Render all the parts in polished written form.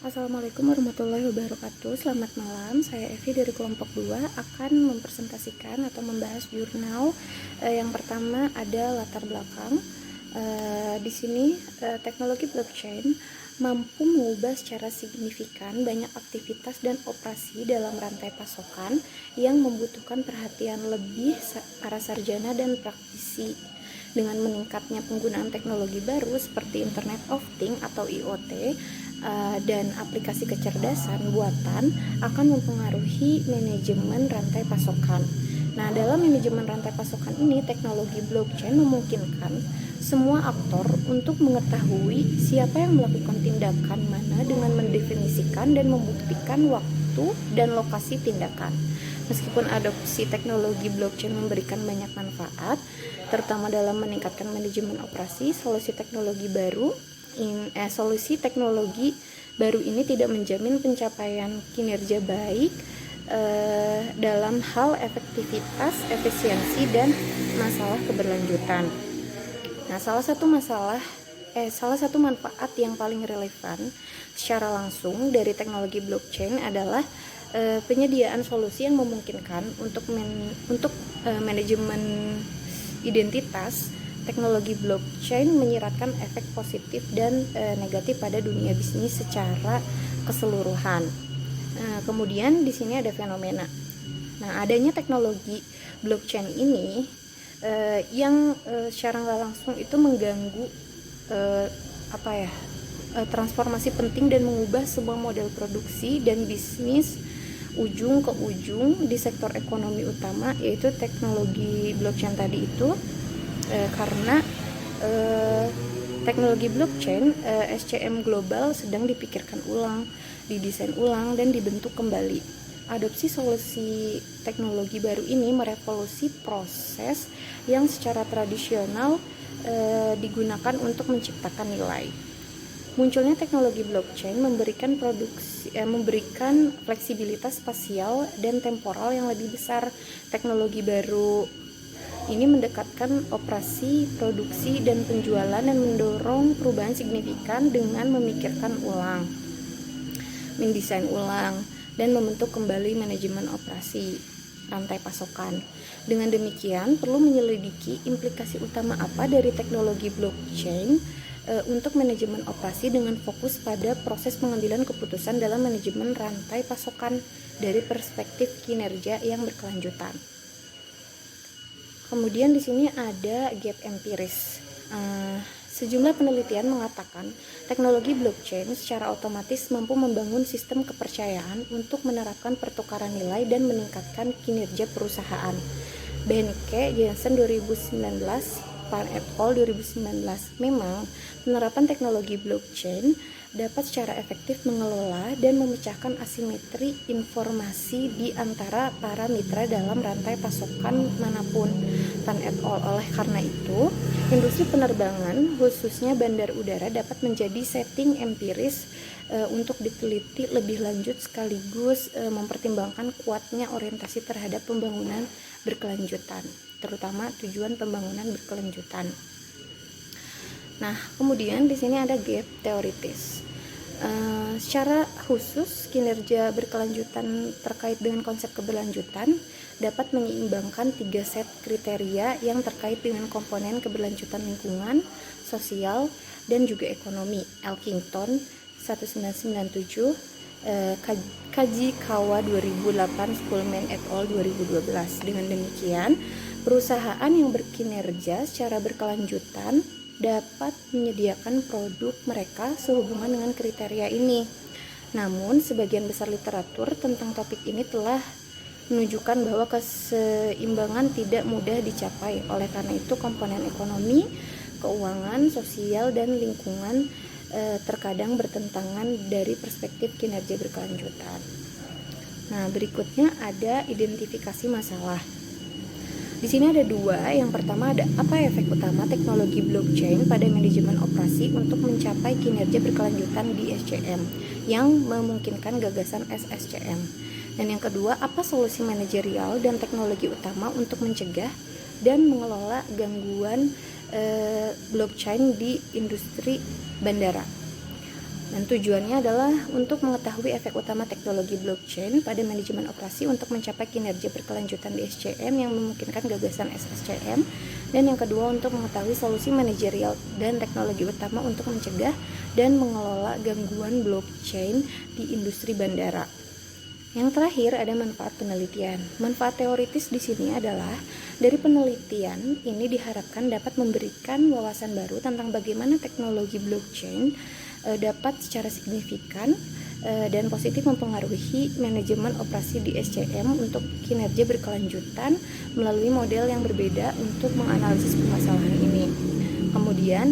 Assalamualaikum warahmatullahi wabarakatuh. Selamat malam, saya Evi dari kelompok 2 akan mempresentasikan atau membahas jurnal. Yang pertama ada latar belakang. Di sini teknologi blockchain mampu mengubah secara signifikan banyak aktivitas dan operasi dalam rantai pasokan yang membutuhkan perhatian lebih para sarjana dan praktisi. Dengan meningkatnya penggunaan teknologi baru seperti Internet of Things atau IoT dan aplikasi kecerdasan buatan akan mempengaruhi manajemen rantai pasokan. Nah, dalam manajemen rantai pasokan ini, teknologi blockchain memungkinkan semua aktor untuk mengetahui siapa yang melakukan tindakan mana dengan mendefinisikan dan membuktikan waktu dan lokasi tindakan. Meskipun adopsi teknologi blockchain memberikan banyak manfaat, terutama dalam meningkatkan manajemen operasi, solusi teknologi baru ini tidak menjamin pencapaian kinerja baik dalam hal efektivitas, efisiensi, dan masalah keberlanjutan. Nah, salah satu manfaat yang paling relevan secara langsung dari teknologi blockchain adalah penyediaan solusi yang memungkinkan untuk manajemen identitas. Teknologi blockchain menyiratkan efek positif dan negatif pada dunia bisnis secara keseluruhan. Kemudian di sini ada fenomena. Nah, adanya teknologi blockchain ini yang secara nggak langsung itu mengganggu transformasi penting dan mengubah sebuah model produksi dan bisnis ujung ke ujung di sektor ekonomi utama, yaitu teknologi blockchain tadi itu. Karena teknologi blockchain SCM global sedang dipikirkan ulang, didesain ulang, dan dibentuk kembali. Adopsi solusi teknologi baru ini merevolusi proses yang secara tradisional digunakan untuk menciptakan nilai. Munculnya teknologi blockchain memberikan fleksibilitas spasial dan temporal yang lebih besar. Teknologi baru ini mendekatkan operasi, produksi, dan penjualan dan mendorong perubahan signifikan dengan memikirkan ulang, mendesain ulang, dan membentuk kembali manajemen operasi rantai pasokan. Dengan demikian, perlu menyelidiki implikasi utama apa dari teknologi blockchain untuk manajemen operasi dengan fokus pada proses pengambilan keputusan dalam manajemen rantai pasokan dari perspektif kinerja yang berkelanjutan. Kemudian di sini ada gap empiris. Sejumlah penelitian mengatakan teknologi blockchain secara otomatis mampu membangun sistem kepercayaan untuk menerapkan pertukaran nilai dan meningkatkan kinerja perusahaan. Benke Jensen 2019, Pan et al. 2019. Memang penerapan teknologi blockchain dapat secara efektif mengelola dan memecahkan asimetri informasi di antara para mitra dalam rantai pasokan manapun. Tan et al. Oleh karena itu, industri penerbangan, khususnya bandar udara, dapat menjadi setting empiris untuk diteliti lebih lanjut sekaligus mempertimbangkan kuatnya orientasi terhadap pembangunan berkelanjutan, terutama tujuan pembangunan berkelanjutan. Nah, kemudian di sini ada gap teoritis. Secara khusus, kinerja berkelanjutan terkait dengan konsep keberlanjutan dapat menyeimbangkan 3 set kriteria yang terkait dengan komponen keberlanjutan lingkungan, sosial, dan juga ekonomi. Elkington 1997, Kajikawa 2008, Spullman et al. 2012. Dengan demikian, perusahaan yang berkinerja secara berkelanjutan dapat menyediakan produk mereka sehubungan dengan kriteria ini. Namun, sebagian besar literatur tentang topik ini telah menunjukkan bahwa keseimbangan tidak mudah dicapai. Oleh karena itu, komponen ekonomi, keuangan, sosial, dan lingkungan terkadang bertentangan dari perspektif kinerja berkelanjutan. Nah, berikutnya ada identifikasi masalah. Di sini ada 2. Yang pertama ada apa efek utama teknologi blockchain pada manajemen operasi untuk mencapai kinerja berkelanjutan di SCM yang memungkinkan gagasan SSCM. Dan yang kedua, apa solusi manajerial dan teknologi utama untuk mencegah dan mengelola gangguan blockchain di industri bandara. Dan tujuannya adalah untuk mengetahui efek utama teknologi blockchain pada manajemen operasi untuk mencapai kinerja berkelanjutan di SCM yang memungkinkan gagasan SSCM. Dan yang kedua, untuk mengetahui solusi manajerial dan teknologi utama untuk mencegah dan mengelola gangguan blockchain di industri bandara. Yang terakhir ada manfaat penelitian. Manfaat teoritis di sini adalah dari penelitian ini diharapkan dapat memberikan wawasan baru tentang bagaimana teknologi blockchain dapat secara signifikan dan positif mempengaruhi manajemen operasi di SCM untuk kinerja berkelanjutan melalui model yang berbeda untuk menganalisis permasalahan ini. Kemudian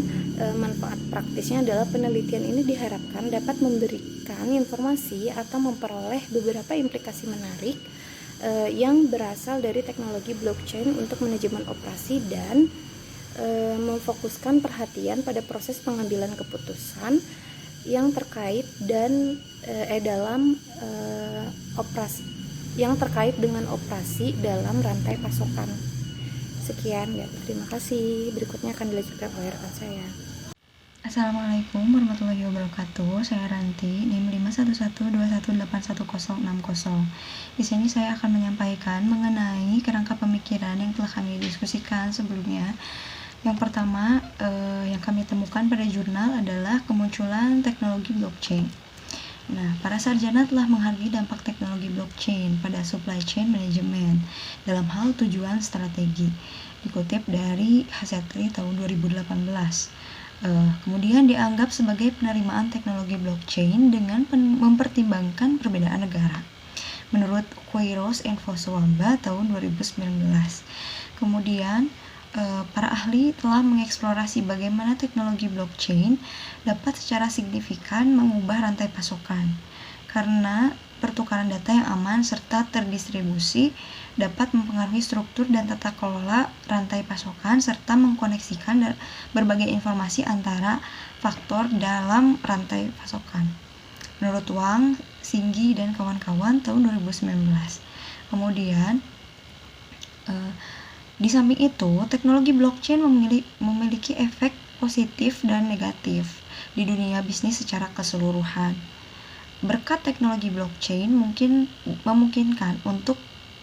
manfaat praktisnya adalah penelitian ini diharapkan dapat memberikan informasi atau memperoleh beberapa implikasi menarik yang berasal dari teknologi blockchain untuk manajemen operasi dan memfokuskan perhatian pada proses pengambilan keputusan yang terkait dan dalam operasi yang terkait dengan operasi dalam rantai pasokan. Sekian ya, terima kasih. Berikutnya akan dilanjutkan oleh rekan saya. Assalamualaikum warahmatullahi wabarakatuh. Saya Ranti, NIM 51121818060. Di sini saya akan menyampaikan mengenai kerangka pemikiran yang telah kami diskusikan sebelumnya. Yang pertama yang kami temukan pada jurnal adalah kemunculan teknologi blockchain. Nah, para sarjana telah menghargai dampak teknologi blockchain pada supply chain management dalam hal tujuan strategi. Dikutip dari Hasetri tahun 2018. Kemudian dianggap sebagai penerimaan teknologi blockchain dengan mempertimbangkan perbedaan negara. Menurut Quiros Infoswamba tahun 2019. Kemudian para ahli telah mengeksplorasi bagaimana teknologi blockchain dapat secara signifikan mengubah rantai pasokan. Karena pertukaran data yang aman serta terdistribusi dapat mempengaruhi struktur dan tata kelola rantai pasokan serta mengkoneksikan berbagai informasi antara faktor dalam rantai pasokan. Menurut Wang, Singgi, dan kawan-kawan tahun 2019. Kemudian di samping itu, teknologi blockchain memiliki efek positif dan negatif di dunia bisnis secara keseluruhan. Berkat teknologi blockchain memungkinkan untuk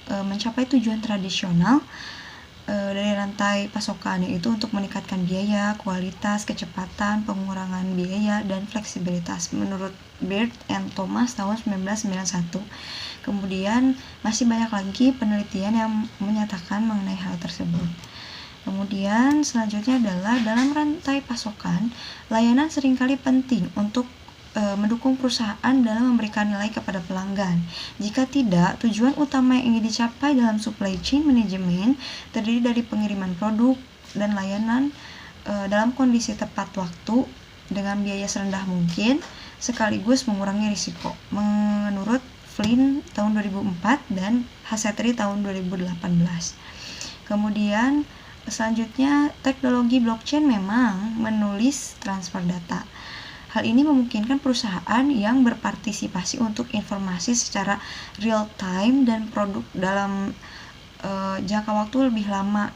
mencapai tujuan tradisional dari rantai pasokan, yaitu untuk meningkatkan biaya, kualitas, kecepatan, pengurangan biaya, dan fleksibilitas menurut Beard and Thomas tahun 1991. Kemudian masih banyak lagi penelitian yang menyatakan mengenai hal tersebut. Kemudian selanjutnya adalah dalam rantai pasokan, layanan seringkali penting untuk mendukung perusahaan dalam memberikan nilai kepada pelanggan. Jika tidak, tujuan utama yang ingin dicapai dalam supply chain management terdiri dari pengiriman produk dan layanan dalam kondisi tepat waktu dengan biaya serendah mungkin sekaligus mengurangi risiko. Menurut Flynn tahun 2004 dan Hasetri tahun 2018. Kemudian selanjutnya teknologi blockchain memang menulis transfer data. Hal ini memungkinkan perusahaan yang berpartisipasi untuk informasi secara real time dan produk dalam jangka waktu lebih lama.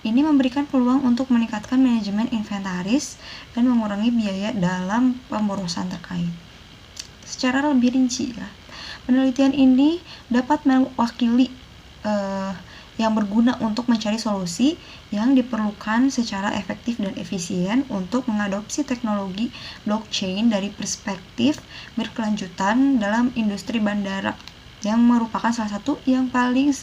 Ini memberikan peluang untuk meningkatkan manajemen inventaris dan mengurangi biaya dalam pemborosan terkait. Secara lebih rinci ya, penelitian ini dapat mewakili yang berguna untuk mencari solusi yang diperlukan secara efektif dan efisien untuk mengadopsi teknologi blockchain dari perspektif berkelanjutan dalam industri bandara yang merupakan salah satu yang paling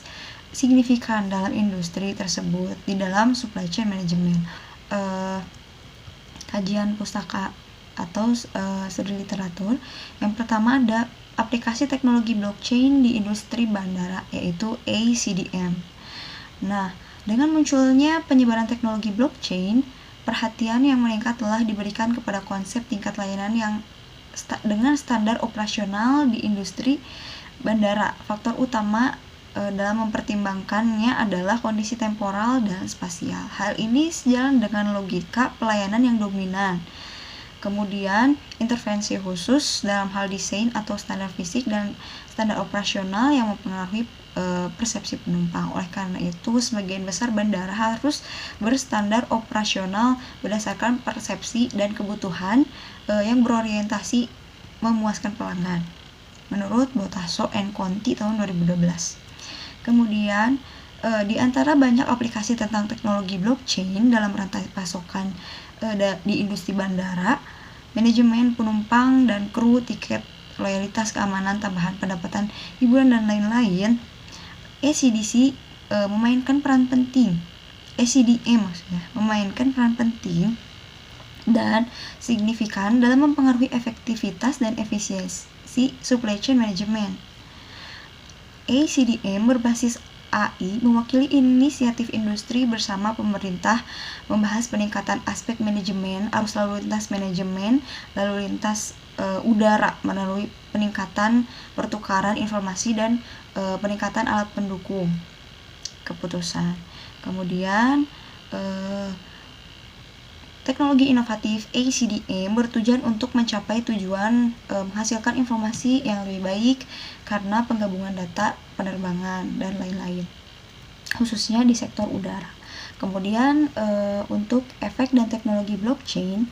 signifikan dalam industri tersebut di dalam supply chain management. Kajian pustaka atau studi literatur. Yang pertama ada aplikasi teknologi blockchain di industri bandara, yaitu ACDM. Nah, dengan munculnya penyebaran teknologi blockchain, perhatian yang meningkat telah diberikan kepada konsep tingkat layanan yang dengan standar operasional di industri bandara. Faktor utama dalam mempertimbangkannya adalah kondisi temporal dan spasial. Hal ini sejalan dengan logika pelayanan yang dominan. Kemudian, intervensi khusus dalam hal desain atau standar fisik dan standar operasional yang mempengaruhi persepsi penumpang. Oleh karena itu, sebagian besar bandara harus berstandar operasional berdasarkan persepsi dan kebutuhan yang berorientasi memuaskan pelanggan. Menurut Botasso and Conti tahun 2012. Kemudian, di antara banyak aplikasi tentang teknologi blockchain dalam rantai pasokan di industri bandara, manajemen penumpang dan kru, tiket, loyalitas, keamanan, tambahan pendapatan, hiburan, dan lain-lain, ECDC memainkan peran penting. ECDM maksudnya memainkan peran penting dan signifikan dalam mempengaruhi efektivitas dan efisiensi supply chain management. ECDM berbasis AI mewakili inisiatif industri bersama pemerintah membahas peningkatan aspek manajemen arus lalu lintas udara melalui peningkatan pertukaran informasi dan peningkatan alat pendukung keputusan. Kemudian teknologi inovatif ACDM bertujuan untuk mencapai tujuan menghasilkan informasi yang lebih baik karena penggabungan data penerbangan dan lain-lain, khususnya di sektor udara. Kemudian untuk efek dan teknologi blockchain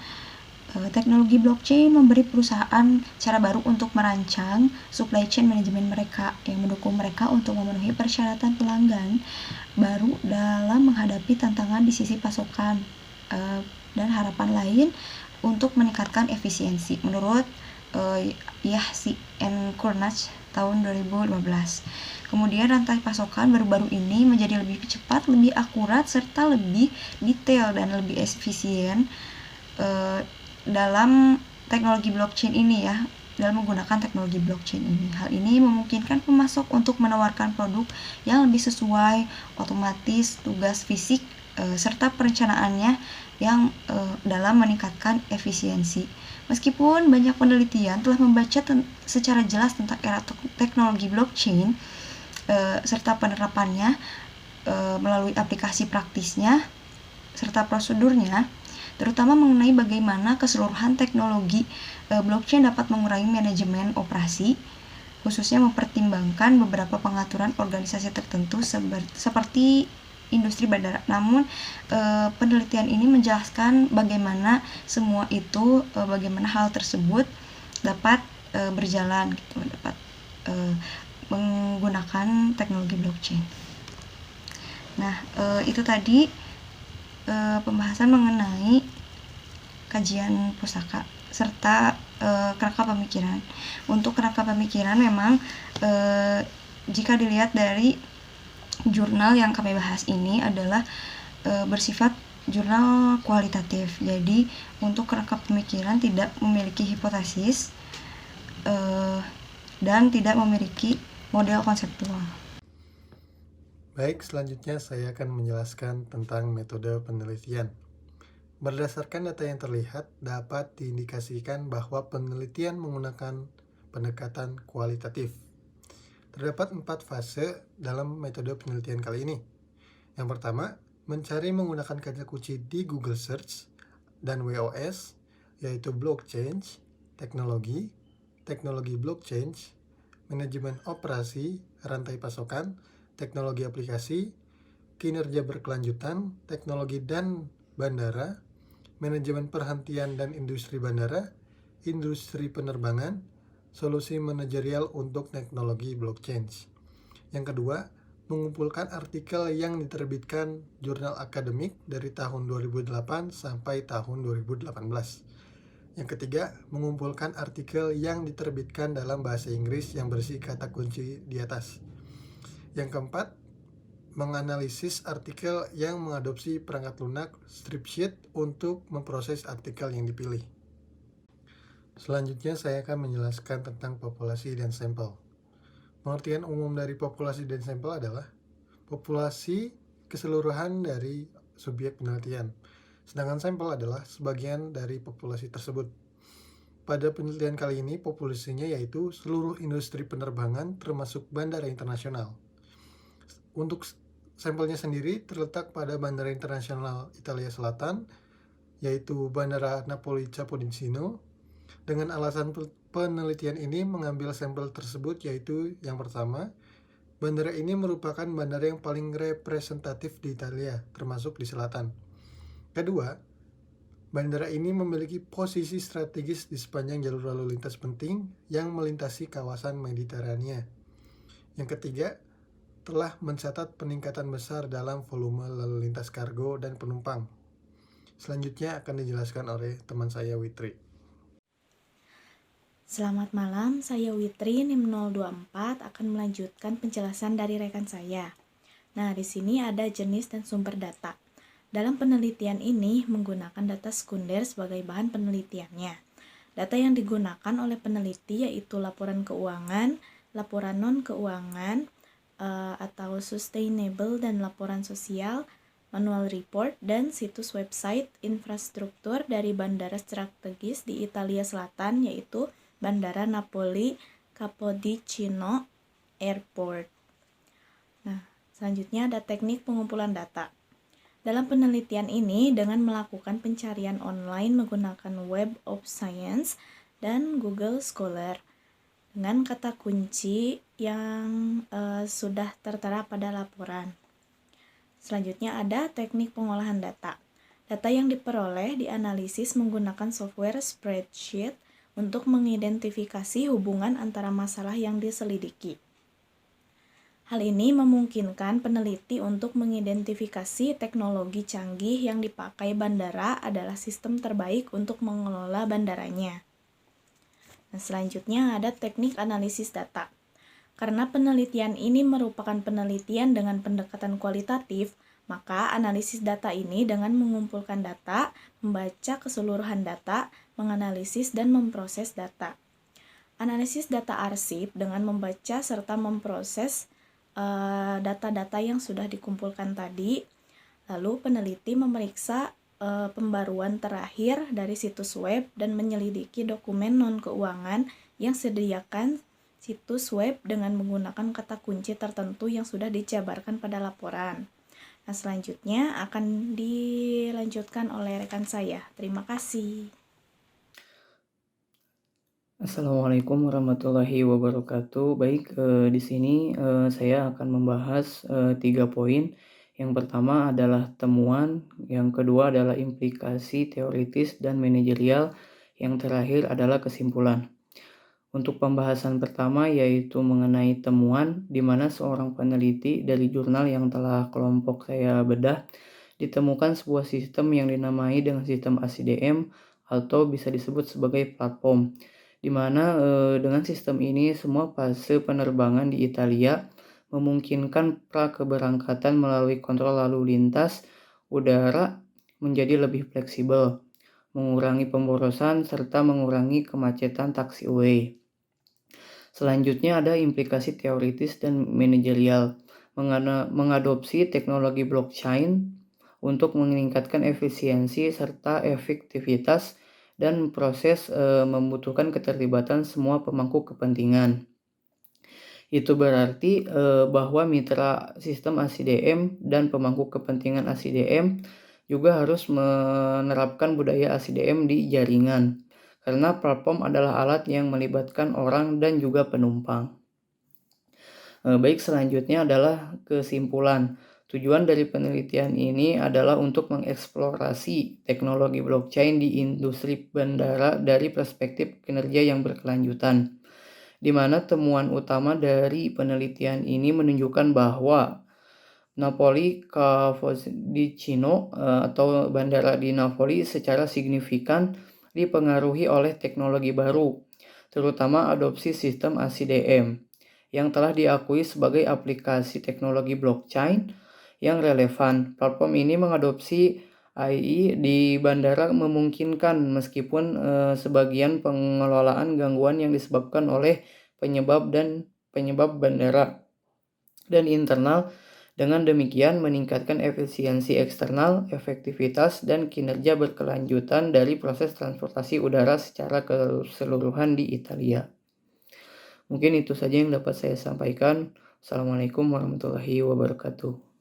memberi perusahaan cara baru untuk merancang supply chain manajemen mereka yang mendukung mereka untuk memenuhi persyaratan pelanggan baru dalam menghadapi tantangan di sisi pasokan dan harapan lain untuk meningkatkan efisiensi menurut Yahsi and Kurnach tahun 2015. Kemudian rantai pasokan baru-baru ini menjadi lebih cepat, lebih akurat, serta lebih detail dan lebih efisien dalam teknologi blockchain ini ya, dalam menggunakan teknologi blockchain ini. Hal ini memungkinkan pemasok untuk menawarkan produk yang lebih sesuai, otomatis, tugas fisik, serta perencanaannya yang dalam meningkatkan efisiensi. Meskipun banyak penelitian telah membaca secara jelas tentang era teknologi blockchain serta penerapannya melalui aplikasi praktisnya serta prosedurnya, terutama mengenai bagaimana keseluruhan teknologi blockchain dapat mengurangi manajemen operasi, khususnya mempertimbangkan beberapa pengaturan organisasi tertentu seperti industri bandara. Namun penelitian ini menjelaskan bagaimana semua itu, bagaimana hal tersebut dapat berjalan gitu, dapat menggunakan teknologi blockchain. Nah, itu tadi pembahasan mengenai kajian pusaka serta kerangka pemikiran. Untuk kerangka pemikiran memang jika dilihat dari jurnal yang kami bahas ini adalah bersifat jurnal kualitatif. Jadi untuk kerangka pemikiran tidak memiliki hipotesis dan tidak memiliki model konseptual. Baik, selanjutnya saya akan menjelaskan tentang metode penelitian. Berdasarkan data yang terlihat, dapat diindikasikan bahwa penelitian menggunakan pendekatan kualitatif. Terdapat 4 fase dalam metode penelitian kali ini. Yang pertama, mencari menggunakan kata kunci di Google Search dan WOS, yaitu blockchain, teknologi blockchain, manajemen operasi, rantai pasokan, teknologi aplikasi, kinerja berkelanjutan, teknologi dan bandara, manajemen perhentian dan industri bandara, industri penerbangan, solusi manajerial untuk teknologi blockchain. Yang kedua, mengumpulkan artikel yang diterbitkan jurnal akademik dari tahun 2008 sampai tahun 2018. Yang ketiga, mengumpulkan artikel yang diterbitkan dalam bahasa Inggris yang berisi kata kunci di atas. Yang keempat, menganalisis artikel yang mengadopsi perangkat lunak Stripsheet untuk memproses artikel yang dipilih. Selanjutnya saya akan menjelaskan tentang populasi dan sampel. Pengertian umum dari populasi dan sampel adalah populasi keseluruhan dari subjek penelitian, sedangkan sampel adalah sebagian dari populasi tersebut. Pada penelitian kali ini, populasinya yaitu seluruh industri penerbangan termasuk bandara internasional. Untuk sampelnya sendiri terletak pada Bandara Internasional Italia Selatan yaitu Bandara Napoli Capodichino. Dengan alasan penelitian ini mengambil sampel tersebut, yaitu yang pertama, bandara ini merupakan bandara yang paling representatif di Italia, termasuk di selatan. Kedua, bandara ini memiliki posisi strategis di sepanjang jalur lalu lintas penting yang melintasi kawasan Mediterania. Yang ketiga, telah mencatat peningkatan besar dalam volume lalu lintas kargo dan penumpang. Selanjutnya akan dijelaskan oleh teman saya Witri. Selamat malam, saya Witri NIM 024 akan melanjutkan penjelasan dari rekan saya. Nah, di sini ada jenis dan sumber data. Dalam penelitian ini menggunakan data sekunder sebagai bahan penelitiannya. Data yang digunakan oleh peneliti yaitu laporan keuangan, laporan non-keuangan, atau sustainable dan laporan sosial, manual report, dan situs website infrastruktur dari bandara strategis di Italia Selatan yaitu Bandara Napoli Capodichino Airport. Nah, selanjutnya ada teknik pengumpulan data. Dalam penelitian ini dengan melakukan pencarian online menggunakan Web of Science dan Google Scholar dengan kata kunci yang sudah tertera pada laporan. Selanjutnya ada teknik pengolahan data. Data yang diperoleh dianalisis menggunakan software spreadsheet untuk mengidentifikasi hubungan antara masalah yang diselidiki. Hal ini memungkinkan peneliti untuk mengidentifikasi teknologi canggih yang dipakai bandara adalah sistem terbaik untuk mengelola bandaranya. Nah, selanjutnya ada teknik analisis data. Karena penelitian ini merupakan penelitian dengan pendekatan kualitatif, maka analisis data ini dengan mengumpulkan data, membaca keseluruhan data, menganalisis dan memproses data. Analisis data arsip dengan membaca serta memproses data-data yang sudah dikumpulkan tadi. Lalu peneliti memeriksa pembaruan terakhir dari situs web dan menyelidiki dokumen non-keuangan yang disediakan situs web dengan menggunakan kata kunci tertentu yang sudah dijabarkan pada laporan. Nah, selanjutnya akan dilanjutkan oleh rekan saya. Terima kasih. Assalamualaikum warahmatullahi wabarakatuh. Baik, di sini saya akan membahas 3 poin. Yang pertama adalah temuan, yang kedua adalah implikasi teoritis dan manajerial, yang terakhir adalah kesimpulan. Untuk pembahasan pertama yaitu mengenai temuan, di mana seorang peneliti dari jurnal yang telah kelompok saya bedah, ditemukan sebuah sistem yang dinamai dengan sistem ACDM atau bisa disebut sebagai platform, di mana dengan sistem ini semua fase penerbangan di Italia memungkinkan pra-keberangkatan melalui kontrol lalu lintas udara menjadi lebih fleksibel, mengurangi pemborosan serta mengurangi kemacetan taxiway. Selanjutnya ada implikasi teoritis dan manajerial, mengadopsi teknologi blockchain untuk meningkatkan efisiensi serta efektivitas dan proses membutuhkan keterlibatan semua pemangku kepentingan. Itu berarti bahwa mitra sistem ACDM dan pemangku kepentingan ACDM juga harus menerapkan budaya ACDM di jaringan, karena platform adalah alat yang melibatkan orang dan juga penumpang. Baik, selanjutnya adalah kesimpulan. Tujuan dari penelitian ini adalah untuk mengeksplorasi teknologi blockchain di industri bandara dari perspektif kinerja yang berkelanjutan, di mana temuan utama dari penelitian ini menunjukkan bahwa Napoli Capodichino atau bandara di Napoli secara signifikan dipengaruhi oleh teknologi baru, terutama adopsi sistem ACDM yang telah diakui sebagai aplikasi teknologi blockchain yang relevan. Platform ini mengadopsi AI di bandara memungkinkan meskipun sebagian pengelolaan gangguan yang disebabkan oleh penyebab bandara dan internal. Dengan demikian meningkatkan efisiensi eksternal, efektivitas dan kinerja berkelanjutan dari proses transportasi udara secara keseluruhan di Italia. Mungkin itu saja yang dapat saya sampaikan. Assalamualaikum warahmatullahi wabarakatuh.